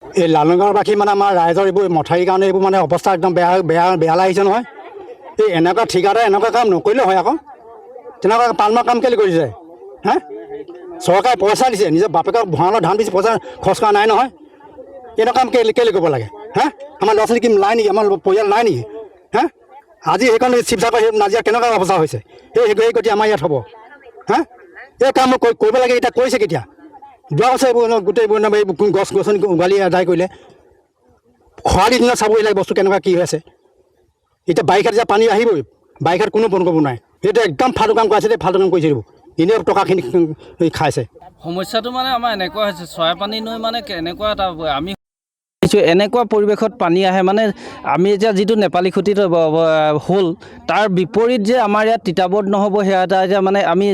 এই লালুঙগাঁওবাসী মানে আমাৰ ৰাইজৰ এইবোৰ মথাউৰিৰ কাৰণে এইবোৰ মানে অৱস্থা একদম বেয়া লাগিছে নহয়। এই এনেকুৱা ঠিকাদাৰে এনেকুৱা কাম নকৰিলে হয় আকৌ। তেনেকুৱা পালমাৰ কাম কেলৈ কৰিছে হা? চৰকাৰে পইচা দিছে, নিজৰ বাপেকক ভঁৰালত ধান দিছে, পইচা খৰচ কৰা নাই নহয়। এনেকুৱা কাম কেলৈ কৰিব লাগে হা? আমাৰ ল'ৰা ছোৱালী কি নাই নেকি? আমাৰ পৰিয়াল নাই নেকি হা? আজি সেইখন শিৱসাগৰ নাজিৰা কেনেকুৱা অৱস্থা হৈছে, সেই গতি আমাৰ ইয়াত হ'ব হা? এই কাম কৰিব লাগে। এতিয়া কৰিছে কেতিয়া? যোৱা বছৰ এইবোৰ গোটেইবোৰ এইবোৰ গছ গছনি উঘালি আদায় কৰিলে। খৰালি দিনত চাব এইবিলাক বস্তু কেনেকুৱা কি হৈ আছে। এতিয়া বাৰিষাত যেতিয়া পানী আহিবই, বাৰিষাত কোনো বন্ধ কৰিব নোৱাৰে। সেইটো একদম ফাল্টু কাম কৰাইছে, ফাল্টু কাম কৰিছে। এনেই টকাখিনি খাইছে। সমস্যাটো মানে আমাৰ এনেকুৱা হৈছে, চৰাইপানী নৈ মানে এনেকুৱা এটা আমি এনেকুৱা পৰিৱেশত পানী আহে মানে আমি এতিয়া যিটো নেপালী খুঁটিত হ'ল তাৰ বিপৰীত যে আমাৰ ইয়াত তিতাবৰত নহ'ব সেয়া এটা এতিয়া মানে আমি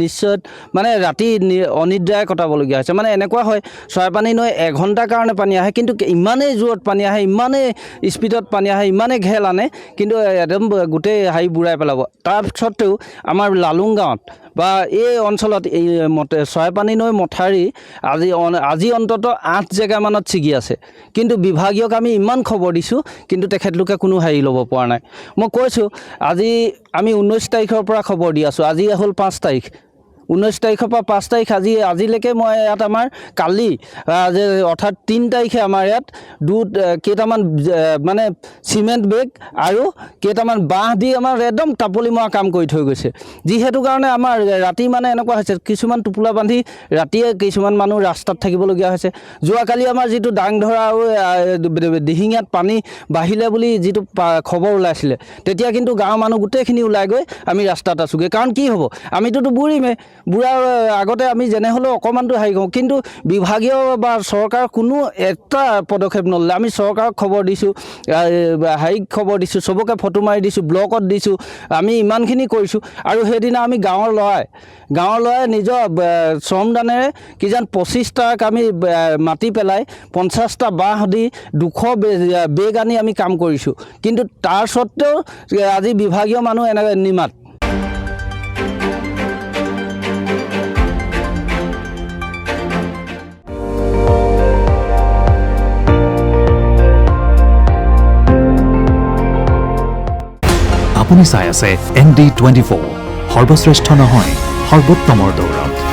নিশ্চয় মানে ৰাতি অনিদ্ৰাই কটাবলগীয়া হৈছে। মানে এনেকুৱা হয় চৰাইপানী নৈ এঘণ্টাৰ কাৰণে পানী আহে, কিন্তু ইমানেই জোৰত পানী আহে, ইমানেই স্পীডত পানী আহে, ইমানেই ঘেল আনে, কিন্তু একদম গোটেই হেৰি বুঢ়াই পেলাব। তাৰ স্বত্তেও আমাৰ লালুঙগাঁৱত বা এই অঞ্চলত এই চৰাইপানী নৈ মথাউৰি আজি অন্তত 8 জেগামানত ছিগি আছে। কিন্তু বিভাগীয়ক আমি ইমান খবৰ দিছোঁ, কিন্তু তেখেতলোকে কোনো হেৰি ল'ব পৰা নাই। মই কৈছোঁ আজি আমি 19 তাৰিখৰ পৰা খবৰ দি আছোঁ, আজি হ'ল 5 তাৰিখ। 19 তাৰিখৰ পৰা 5 তাৰিখ আজিলৈকে মই ইয়াত আমাৰ কালি অৰ্থাৎ 3 তাৰিখে আমাৰ ইয়াত কেইটামান মানে চিমেণ্ট বেগ আৰু কেইটামান বাঁহ দি আমাৰ একদম টাপলি মৰা কাম কৰি থৈ গৈছে। যিহেতু কাৰণে আমাৰ ৰাতি মানে এনেকুৱা হৈছে, কিছুমান টোপোলা বান্ধি ৰাতিয়ে কিছুমান মানুহ ৰাস্তাত থাকিবলগীয়া হৈছে। যোৱাকালি আমাৰ যিটো দাংধৰা আৰু দিহিঙীয়াত পানী বাঢ়িলে বুলি যিটো খবৰ ওলাইছিলে, তেতিয়া কিন্তু গাঁৱৰ মানুহ গোটেইখিনি ওলাই গৈ আমি ৰাস্তাত আছোগৈ। কাৰণ কি হ'ব, আমিতোতো বুঢ়াৰ আগতে আমি যেনে হ'লেও অকণমানটো হেৰি কৰোঁ, কিন্তু বিভাগীয় বা চৰকাৰৰ কোনো এটা পদক্ষেপ নল'লে। আমি চৰকাৰক খবৰ দিছোঁ, হেৰিক খবৰ দিছোঁ, চবকে ফটো মাৰি দিছোঁ, ব্লকত দিছোঁ, আমি ইমানখিনি কৰিছোঁ। আৰু সেইদিনা আমি গাঁৱৰ ল'ৰাই নিজৰ শ্ৰমদানেৰে কিজান 25টাক আমি মাটি পেলাই 50টা বাঁহ দি 200 বেগ আনি আমি কাম কৰিছোঁ। কিন্তু তাৰ স্বত্তেও আজি বিভাগীয় মানুহ এনেকৈ নিমাত। আপুনি চাই আছে ND24, সৰ্বশ্ৰেষ্ঠ নহয় সৰ্বোত্তমৰ দৌৰত।